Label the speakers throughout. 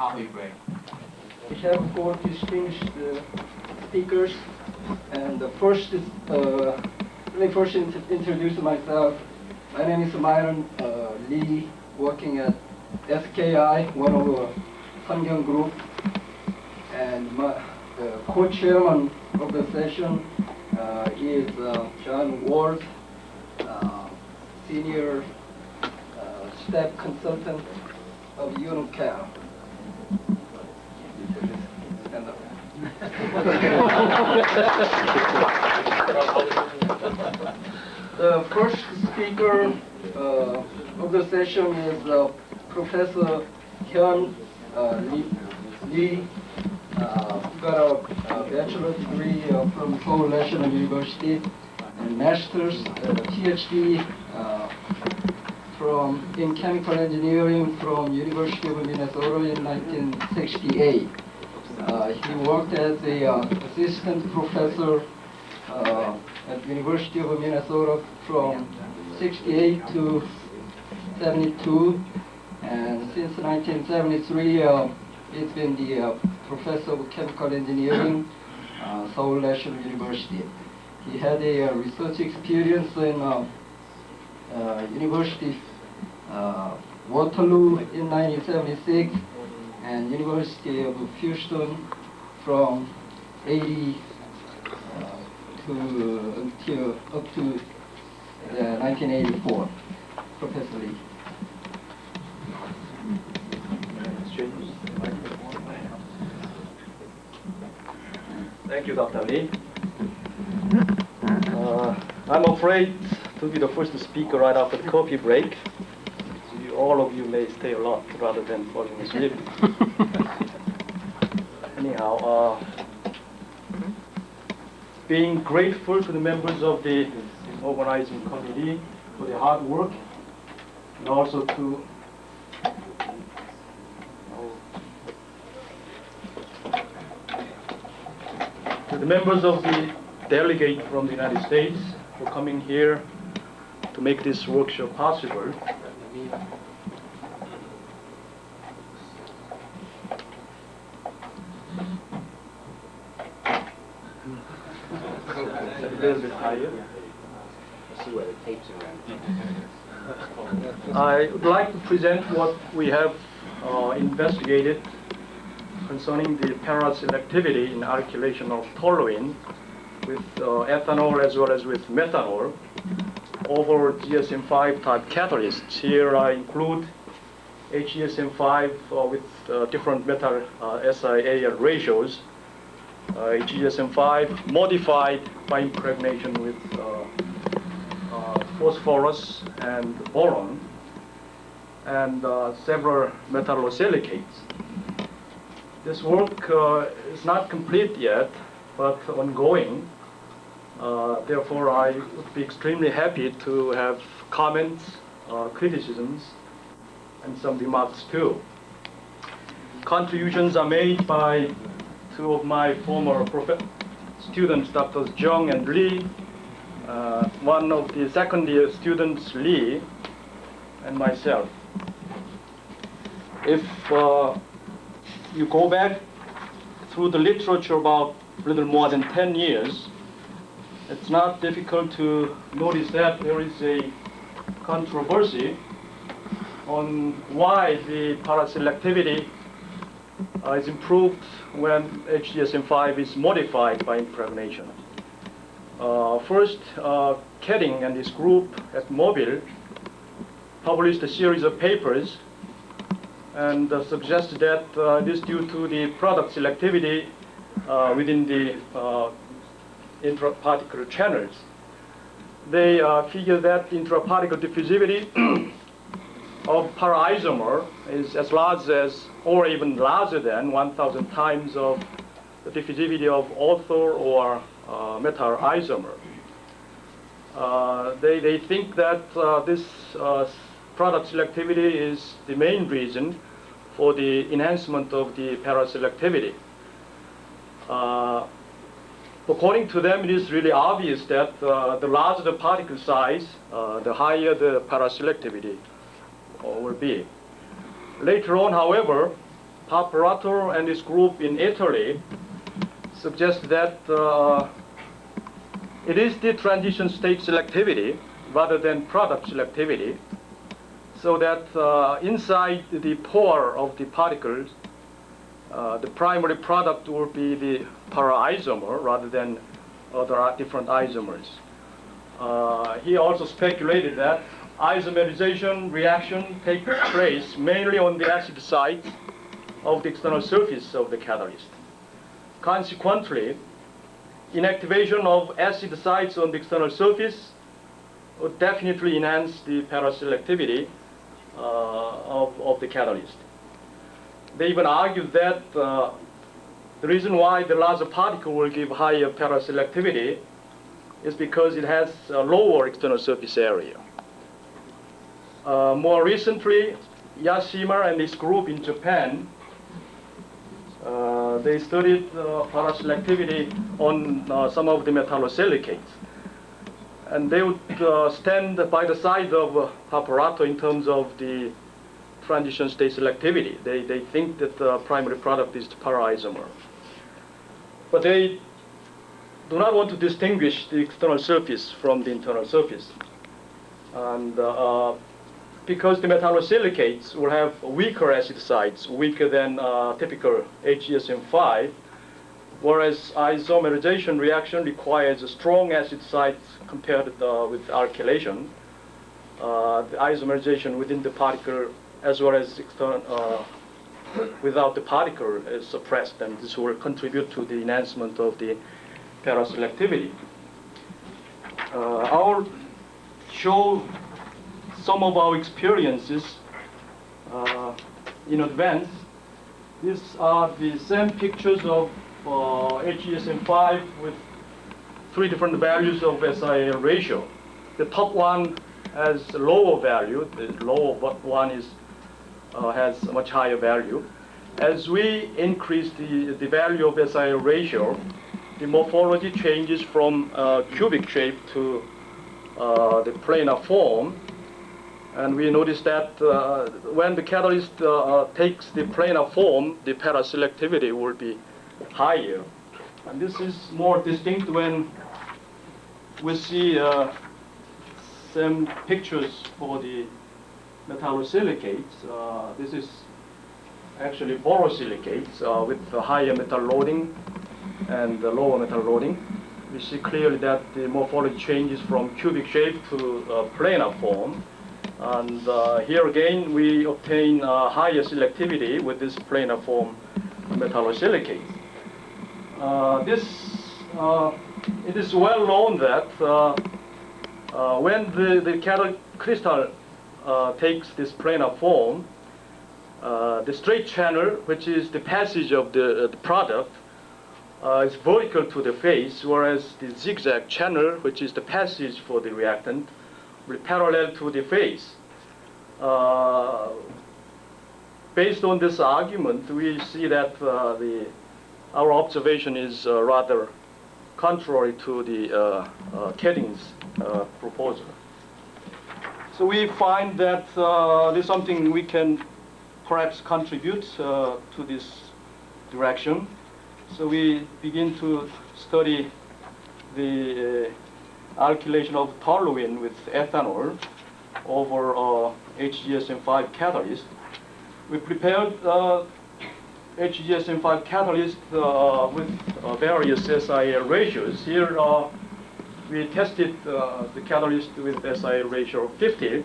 Speaker 1: coffee break.
Speaker 2: We have 4 distinguished speakers, and first is, let me first introduce myself. My name is Myron Rhee, working at SKI, one of the Samgyang Group, and the co-chairman of the session is John Ward, senior staff consultant of UNOCAL. Stand up. The first speaker of the session is Professor Hyun Rhee. Got a bachelor's degree from Seoul National University and master's PhD in chemical engineering from University of Minnesota in 1968. He worked as an assistant professor at University of Minnesota from 68 to 72, and since 1973 he's been the professor of chemical engineering, Seoul National University. He had a research experience in University Waterloo in 1976 and University of Houston from 80 up to 1984. Professor Rhee.
Speaker 3: Thank you, Dr. Lee. I'm afraid to be the first speaker right after the coffee break. All of you may stay a lot rather than falling asleep. Anyhow, being grateful to the members of the organizing committee for their hard work, and also to the members of the delegate from the United States for coming here to make this workshop possible. A little bit higher.
Speaker 1: See where the tape's around.
Speaker 3: I would like to present what we have investigated concerning the para-selectivity in alkylation of toluene with ethanol as well as with methanol over GSM-5 type catalysts. Here I include HESM5 with different metal SiAl ratios. HESM5 modified by impregnation with phosphorus and boron, and several metallosilicates. This work is not complete yet, but ongoing. Therefore, I would be extremely happy to have comments, criticisms, and some remarks too. Contributions are made by 2 of my former students, Drs. Jung and Rhee, one of the second-year students, Lee, and myself. If you go back through the literature about a little more than 10 years, it's not difficult to notice that there is a controversy on why the para-selectivity is improved when HESM5 is modified by impregnation. First, Kedding and his group at Mobile published a series of papers and suggested that it is due to the product selectivity within the intraparticle channels. They figure that intraparticle diffusivity of para-isomer is as large as, or even larger than, 1,000 times of the diffusivity of ortho or metal isomer. They think that this product selectivity is the main reason for the enhancement of the para-selectivity. According to them, it is really obvious that the larger the particle size, the higher the para-selectivity will be. Later on, however, Papparato and his group in Italy suggest that it is the transition state selectivity rather than product selectivity, so that inside the pore of the particles, the primary product will be the para-isomer rather than other different isomers. He also speculated that isomerization reaction takes place mainly on the acid sites of the external surface of the catalyst. Consequently, inactivation of acid sites on the external surface would definitely enhance the paraselectivity of the catalyst. They even argued that the reason why the larger particle will give higher paraselectivity is because it has a lower external surface area. More recently, Yashima and his group in Japan, they studied paraselectivity on some of the metallosilicates. And they would stand by the side of Papparato in terms of the transition state selectivity. They think that the primary product is the para-isomer. But they do not want to distinguish the external surface from the internal surface. And because the metallosilicates will have weaker acid sites, weaker than typical HESM5, whereas isomerization reaction requires a strong acid site compared with alkylation. The isomerization within the particle as well as external, without the particle is suppressed, and this will contribute to the enhancement of the paraselectivity. I'll show some of our experiences in advance. These are the same pictures of HESM5 with 3 different values of SIL ratio. The top one has a lower value. The lower one has a much higher value. As we increase the value of SIL ratio, the morphology changes from cubic shape to the planar form. And we notice that when the catalyst takes the planar form, the paraselectivity will be higher. And this is more distinct when we see some pictures for the metallosilicates. This is actually borosilicates with the higher metal loading and the lower metal loading. We see clearly that the morphology changes from cubic shape to planar form. And here again, we obtain higher selectivity with this planar form metallosilicate. It is well known that when the crystal takes this planar form, the straight channel, which is the passage of the product, is vertical to the face, whereas the zigzag channel, which is the passage for the reactant, will be parallel to the face. Based on this argument, we see that our observation is rather contrary to the Kedding's proposal. So we find that there's something we can perhaps contribute to this direction. So we begin to study the alkylation of toluene with ethanol over HESM5 catalyst. We prepared HESM5 catalyst with various SIL ratios. Here we tested the catalyst with SIL ratio of 50.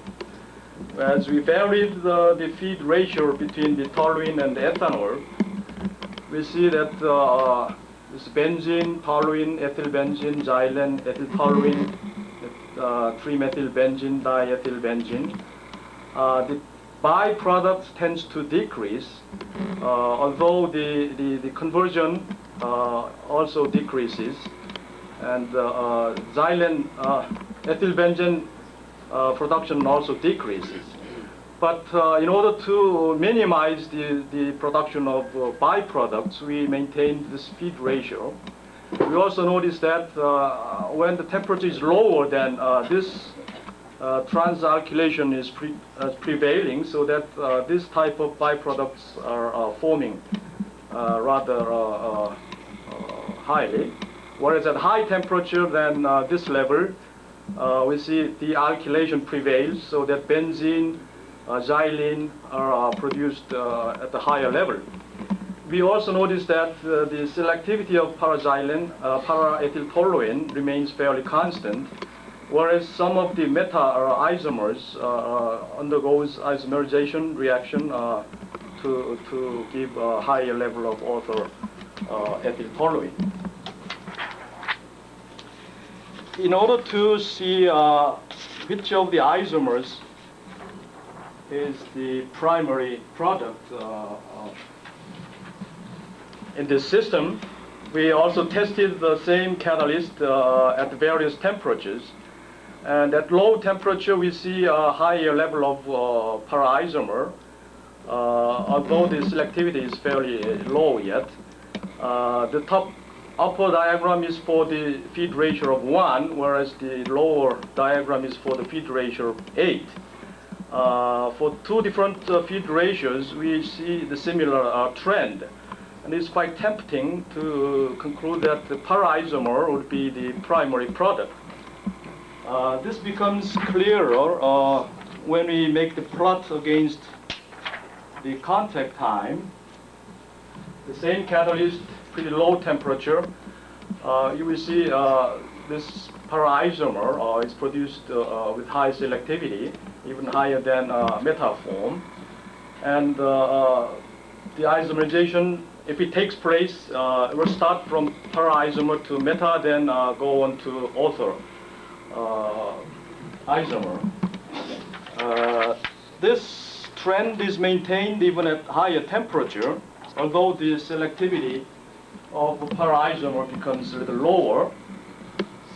Speaker 3: As we varied the feed ratio between the toluene and the ethanol, we see that this benzene, toluene, ethylbenzene, xylene, ethyltoluene, 3-methylbenzene, diethylbenzene. The byproduct tends to decrease, although the conversion also decreases, and xylene, ethylbenzene production also decreases. But in order to minimize the production of byproducts, we maintain this feed ratio. We also notice that when the temperature is lower than this trans-alkylation is prevailing, so that this type of byproducts are forming rather highly. Whereas at high temperature than this level, we see the alkylation prevails, so that benzene, xylene are produced at the higher level. We also notice that the selectivity of para-xylene, para-ethyl-toluene remains fairly constant, whereas some of the meta-isomers undergoes isomerization reaction to give a higher level of ethyl-toluene. In order to see which of the isomers is the primary product in this system, we also tested the same catalyst at various temperatures. And at low temperature, we see a higher level of para-isomer, although the selectivity is fairly low yet. The top upper diagram is for the feed ratio of 1, whereas the lower diagram is for the feed ratio of 8. For two different feed ratios, we see the similar trend. And it's quite tempting to conclude that the para-isomer would be the primary product. This becomes clearer when we make the plot against the contact time. The same catalyst, pretty low temperature, you will see this para-isomer is produced with high selectivity, even higher than meta form. And the isomerization, if it takes place, it will start from para-isomer to meta, then go on to author isomer. This trend is maintained even at higher temperature, although the selectivity of para-isomer becomes a little lower,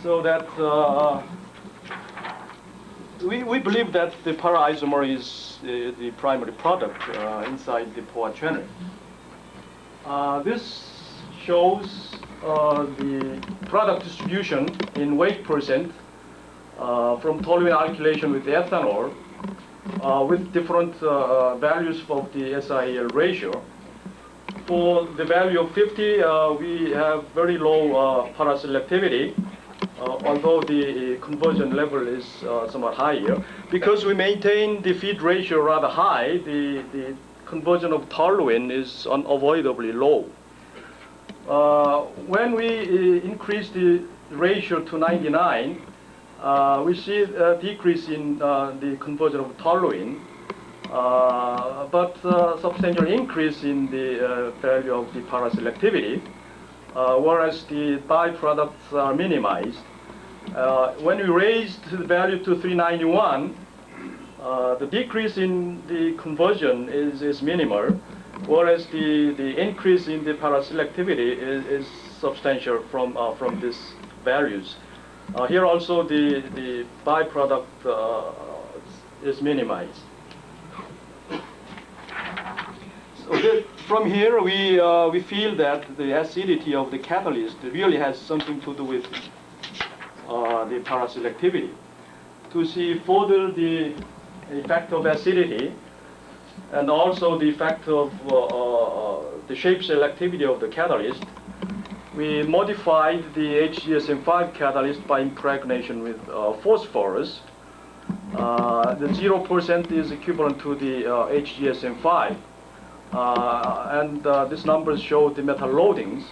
Speaker 3: so that we believe that the para-isomer is the primary product inside the pore channel. This shows the product distribution in weight percent from toluene alkylation with ethanol with different values of the SIL ratio. For the value of 50, we have very low para-selectivity, although the conversion level is somewhat higher. Because we maintain the feed ratio rather high, the conversion of toluene is unavoidably low. When we increase the ratio to 99, we see a decrease in the conversion of toluene, but substantial increase in the value of the para-selectivity, whereas the byproducts are minimized. When we raised the value to 391, the decrease in the conversion is minimal, whereas the increase in the para-selectivity is substantial from these values. Here also the byproduct is minimized. So from here we feel that the acidity of the catalyst really has something to do with the para-selectivity. To see further the effect of acidity and also the effect of the shape selectivity of the catalyst, we modified the HGSM5 catalyst by impregnation with phosphorus. The 0% is equivalent to the HGSM5. And these numbers show the metal loadings.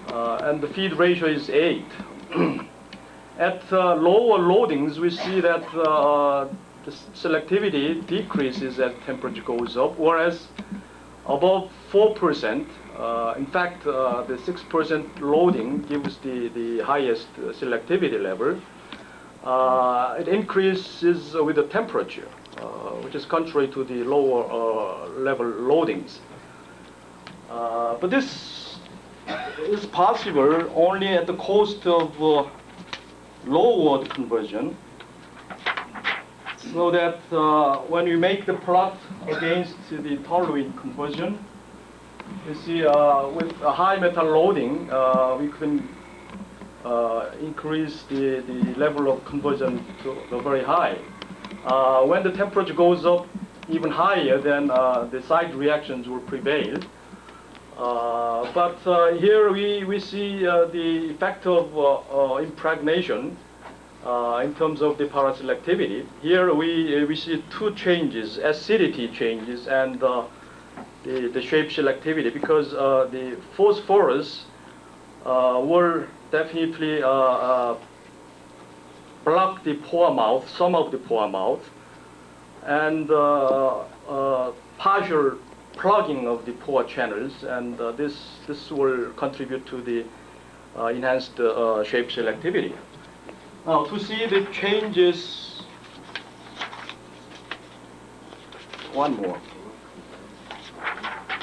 Speaker 3: And the feed ratio is 8. At lower loadings, we see that the selectivity decreases as temperature goes up, whereas above 4%, in fact, the 6% loading gives the highest selectivity level. It increases with the temperature, which is contrary to the lower level loadings. But this is possible only at the cost of lower conversion, so that when we make the plot against the toluene conversion, you see with a high metal loading, we can increase the level of conversion to very high. When the temperature goes up even higher, then the side reactions will prevail. But here we see the effect of impregnation in terms of the paraselectivity. Here we see two changes: acidity changes and the shape selectivity, because the phosphorus will definitely block the pore mouth, some of the pore mouth, and partial plugging of the pore channels, and this will contribute to the enhanced shape selectivity. Now, to see the changes, one more.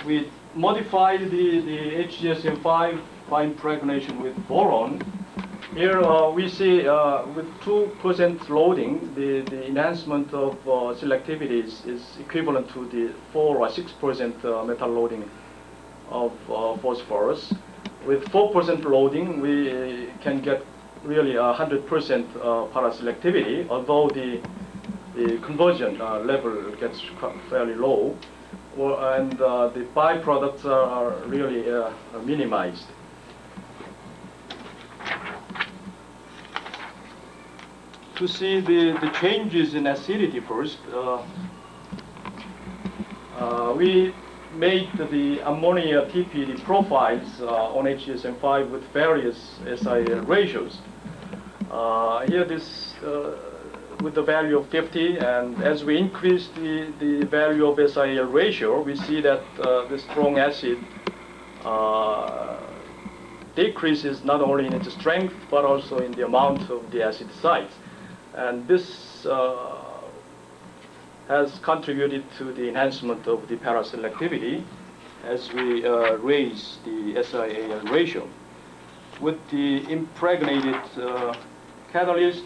Speaker 3: We modified the HGSM5 by impregnation with boron. Here we see with 2% loading, the enhancement of selectivity is equivalent to the 4 or 6% metal loading of phosphorus. With 4% loading, we can get really 100% paraselectivity, although the conversion level gets fairly low, and the byproducts are really minimized. To see the changes in acidity first, we made the ammonia TPD profiles on HGSM5 with various SIL ratios. Here this with the value of 50, and as we increase the value of SIL ratio, we see that the strong acid decreases not only in its strength but also in the amount of the acid sites. And this has contributed to the enhancement of the paraselectivity as we raise the SIL ratio. With the impregnated catalyst,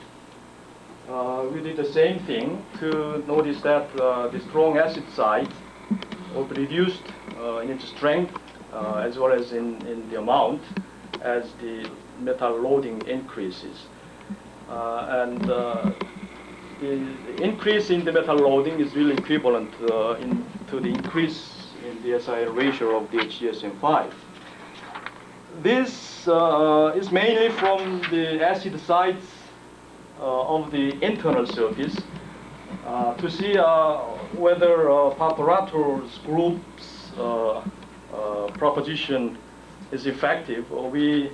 Speaker 3: we did the same thing to notice that the strong acid site will be reduced in its strength as well as in the amount as the metal loading increases. And the increase in the metal loading is really equivalent to the increase in the SIL ratio of the HGSM5. This is mainly from the acid sites of the internal surface. To see whether Paparator's group's proposition is effective, we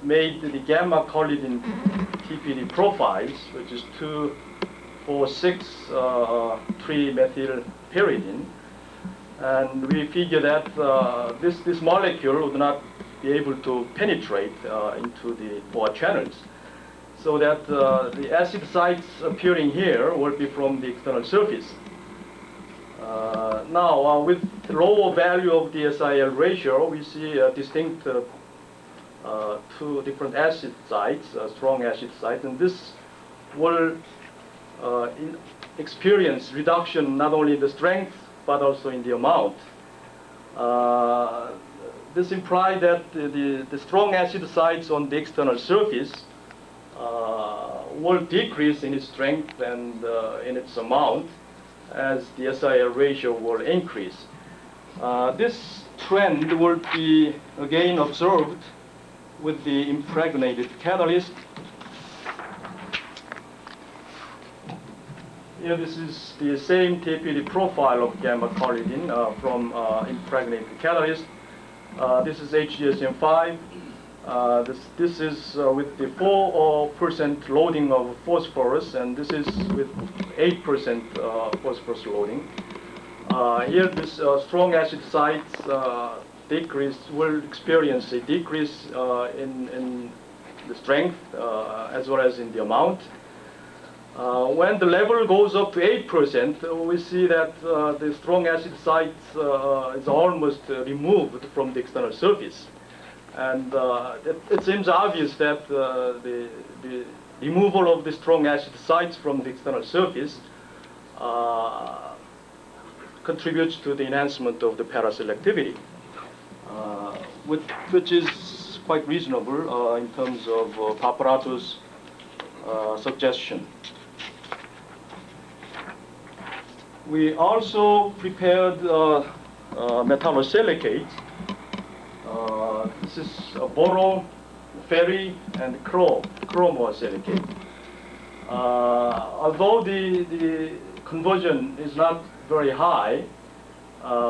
Speaker 3: made the gamma colidine TPD profiles, which is 2,4,6,3-methylpyridine, and we figure that this molecule would not be able to penetrate into the pore channels, so that the acid sites appearing here will be from the external surface. Now, with lower value of the SIL ratio, we see a distinct two different acid sites, strong acid sites, and this will experience reduction not only in the strength but also in the amount. This implies that the strong acid sites on the external surface will decrease in its strength and in its amount as the SIL ratio will increase. This trend will be again observed with the impregnated catalyst. Here, this is the same TPD profile of gamma colidine from impregnated catalyst. This is HGSM5. This is with the 4% loading of phosphorus, and this is with 8% phosphorus loading. Here, this strong acid sites will experience a decrease in the strength as well as in the amount. When the level goes up to 8%, we see that the strong acid site is almost removed from the external surface. And it seems obvious that the removal of the strong acid sites from the external surface contributes to the enhancement of the paraselectivity, which is quite reasonable in terms of Papparato's suggestion. We also prepared metallosilicate. This is boron, ferri, and chromosilicate. Although the conversion is not very high,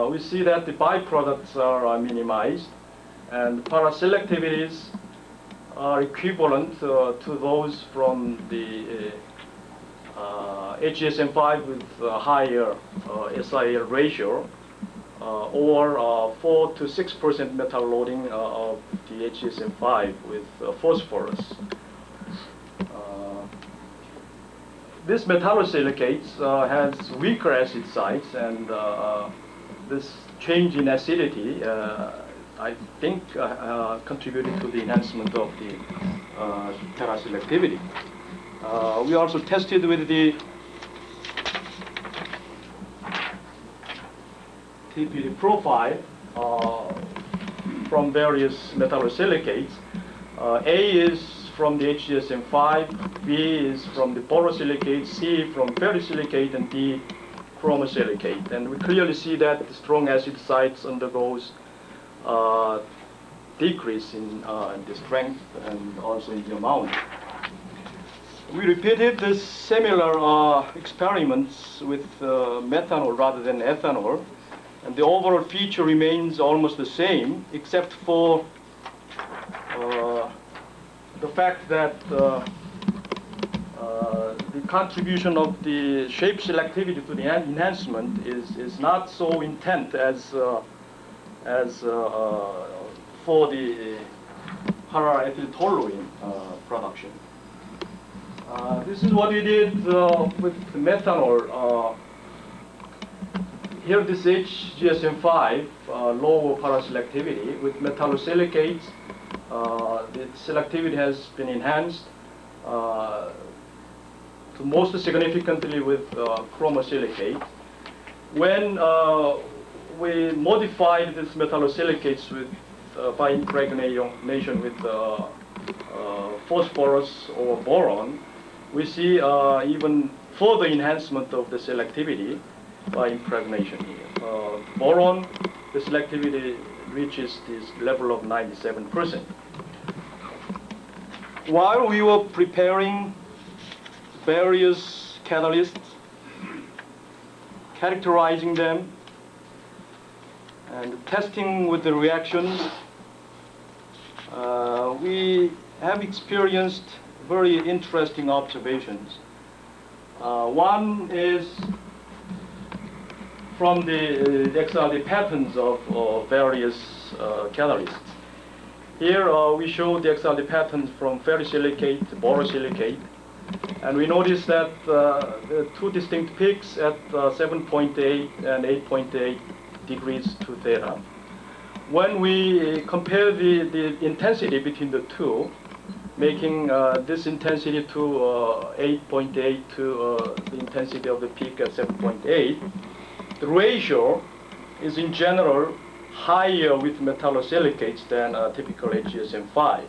Speaker 3: we see that the byproducts are minimized, and paraselectivities are equivalent to those from the HGSM5 with a higher SIL ratio, or 4 to 6% metal loading of the HGSM5 with phosphorus. This metallosilicates has weaker acid sites, and this change in acidity, I think, contributed to the enhancement of the paraselectivity. We also tested with the TPD profile from various metallosilicates. A is from the HGSM5, B is from the borosilicate, C from ferrosilicate, and D chromosilicate. And we clearly see that the strong acid sites undergoes decrease in the strength and also in the amount. We repeated the similar experiments with methanol rather than ethanol, and the overall feature remains almost the same, except for the fact that the contribution of the shape selectivity to the enhancement is not so intense as for the para-ethyl toluene production. This is what we did with the methanol. Here this HGSM5, low paraselectivity. With metallosilicates, the selectivity has been enhanced to most significantly with chromosilicate. When we modified this metallosilicates with by impregnation with phosphorus or boron, we see even further enhancement of the selectivity by impregnation here. Boron, the selectivity reaches this level of 97%. While we were preparing various catalysts, characterizing them, and testing with the reactions, we have experienced very interesting observations. One is from the XRD patterns of various catalysts. Here we show the XRD patterns from ferrosilicate, borosilicate, and we notice that there are two distinct peaks at 7.8 and 8.8 degrees to theta. When we compare the intensity between the two, making this intensity to 8.8 to the intensity of the peak at 7.8, the ratio is in general higher with metallosilicates than typical HGSM5.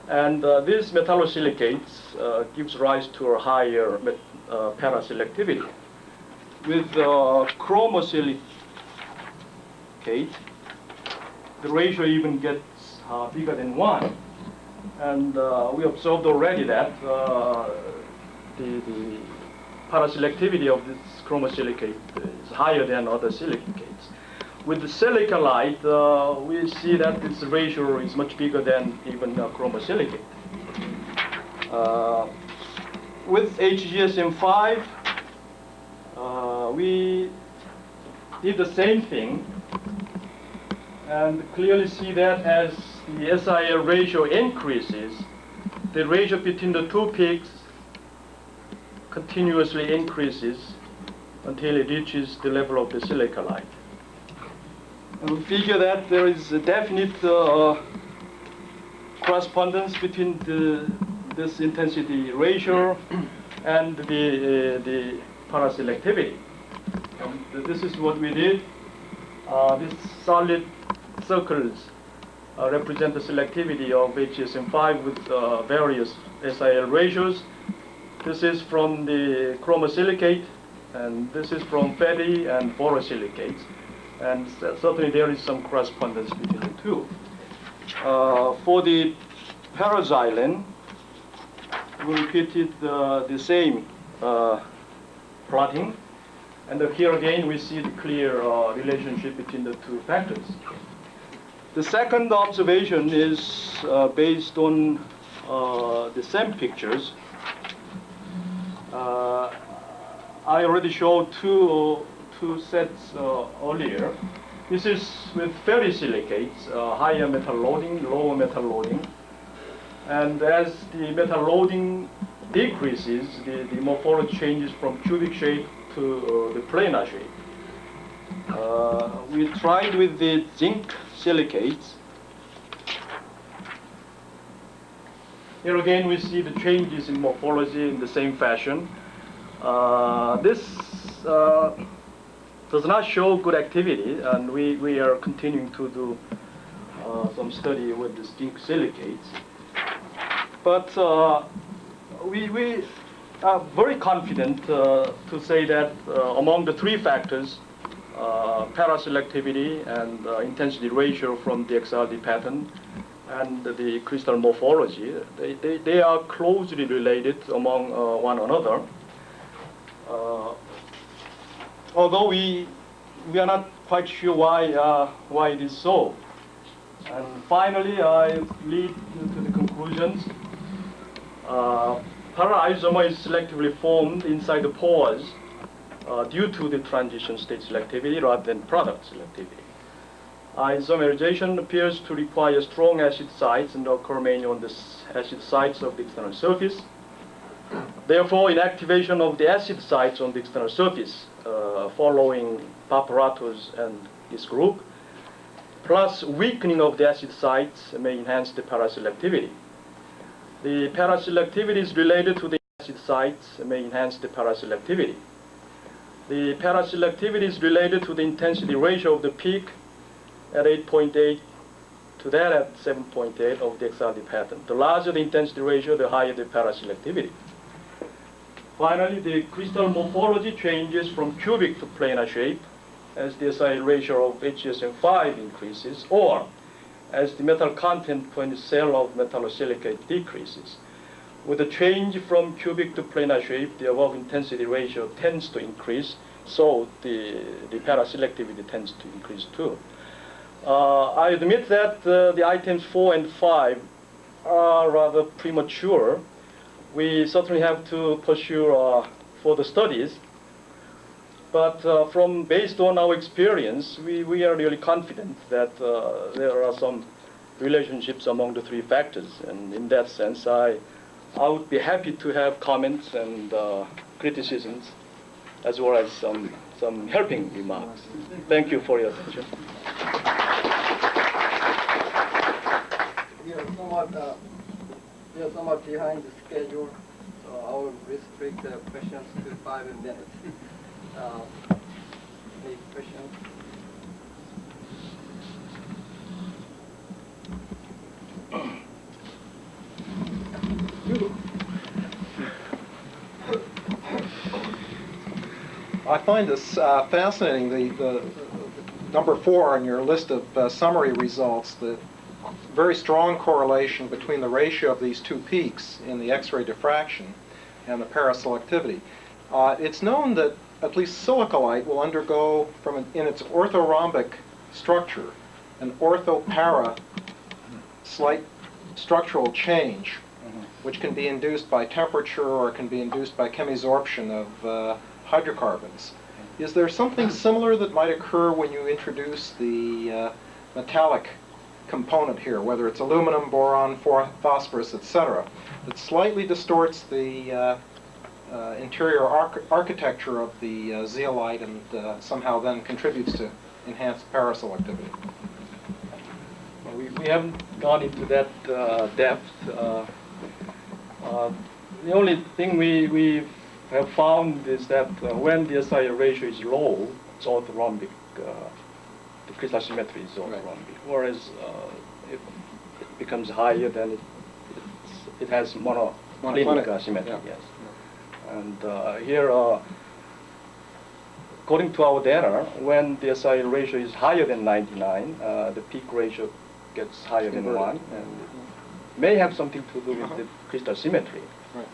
Speaker 3: And these metallosilicates gives rise to a higher paraselectivity. With chromosilicate, the ratio even gets bigger than 1. And we observed already that the paraselectivity of this chromosilicate is higher than other silicates. With the silicalite, we see that this ratio is much bigger than even chromosilicate. With HGSM5, we did the same thing, and clearly see that as the SIL ratio increases, the ratio between the two peaks continuously increases until it reaches the level of the silicalite. And we figure that there is a definite correspondence between this intensity ratio and the paraselectivity. And this is what we did. These solid circles represent the selectivity of HSM5 with various SIL ratios. This is from the chromosilicate, and this is from fatty and borosilicates. And certainly there is some correspondence between the two. For the paraxylene, we repeated the same plotting. And here again, we see the clear relationship between the two factors. The second observation is based on the same pictures. I already showed two sets earlier. This is with fatty silicates, higher metal loading, lower metal loading. And as the metal loading decreases, the morphology changes from cubic shape to the planar shape. We tried with the zinc silicates. Here again we see the changes in morphology in the same fashion. This does not show good activity, and we are continuing to do some study with the zinc silicates. But we are very confident to say that among the three factors, paraselectivity and intensity ratio from the XRD pattern and the crystal morphology, they are closely related among one another. Although we are not quite sure why it is so. And finally, I lead to the conclusions. Para-isomer is selectively formed inside the pores due to the transition state selectivity rather than product selectivity. Isomerization appears to require strong acid sites and occur mainly on the acid sites of the external surface. Therefore, inactivation of the acid sites on the external surface following Paparatos and this group, plus weakening of the acid sites may enhance the paraselectivity. The paraselectivity is related to the acid sites may enhance the paraselectivity. The paraselectivity is related to the intensity ratio of the peak at 8.8 to that at 7.8 of the XRD pattern. The larger the intensity ratio, the higher the paraselectivity. Finally, the crystal morphology changes from cubic to planar shape as the SIL ratio of HSM5 increases, or as the metal content per cell of metallosilicate decreases. With the change from cubic to planar shape, the above intensity ratio tends to increase, so the paraselectivity tends to increase too. I admit that the items 4 and 5 are rather premature. We certainly have to pursue further studies, but based on our experience, we are really confident that there are some relationships among the three factors, and in that sense, I would be happy to have comments and criticisms, as well as some helping remarks. Thank you for your attention.
Speaker 2: We are somewhat behind the schedule, so I will restrict the questions to 5 minutes. Any questions?
Speaker 4: I find this fascinating, the number 4 on your list of summary results, the very strong correlation between the ratio of these two peaks in the X-ray diffraction and the paraselectivity. It's known that at least silicalite will undergo, in its orthorhombic structure, an orthopara slight structural change, which can be induced by temperature or can be induced by chemisorption of hydrocarbons. Is there something similar that might occur when you introduce the metallic component here, whether it's aluminum, boron, phosphorus, etc., that slightly distorts the interior architecture of the zeolite and somehow then contributes to enhanced paraselectivity?
Speaker 3: Well, we haven't gone into that depth. The only thing we have found is that when the SIL ratio is low, it's orthorhombic. The crystal symmetry is
Speaker 4: Right.
Speaker 3: wrong. Whereas if it becomes higher, then it has monoclinic
Speaker 4: Monoclinic,
Speaker 3: symmetry.
Speaker 4: yeah.
Speaker 3: Yes. And here, according to our data, when the SI ratio is higher than 99, the peak ratio gets higher than
Speaker 4: Inverted.
Speaker 3: 1, and it may have something to do with the crystal symmetry.
Speaker 4: Right.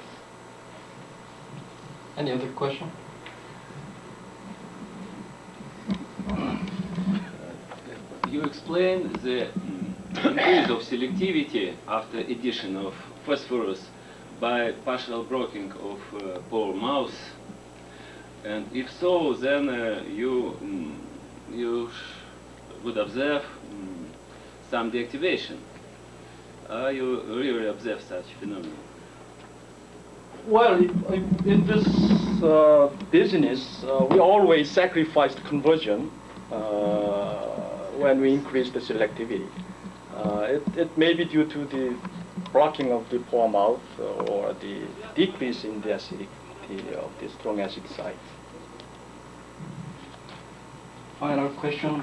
Speaker 2: Any other question?
Speaker 5: You explained the increase of selectivity after addition of phosphorus by partial blocking of pore mouth, and if so, then you would observe some deactivation. You really observe such phenomenon?
Speaker 3: Well, in this business, we always sacrifice the conversion when we increase the selectivity. It may be due to the blocking of the pore mouth or the decrease in the acidity of the strong acid site.
Speaker 2: Final question?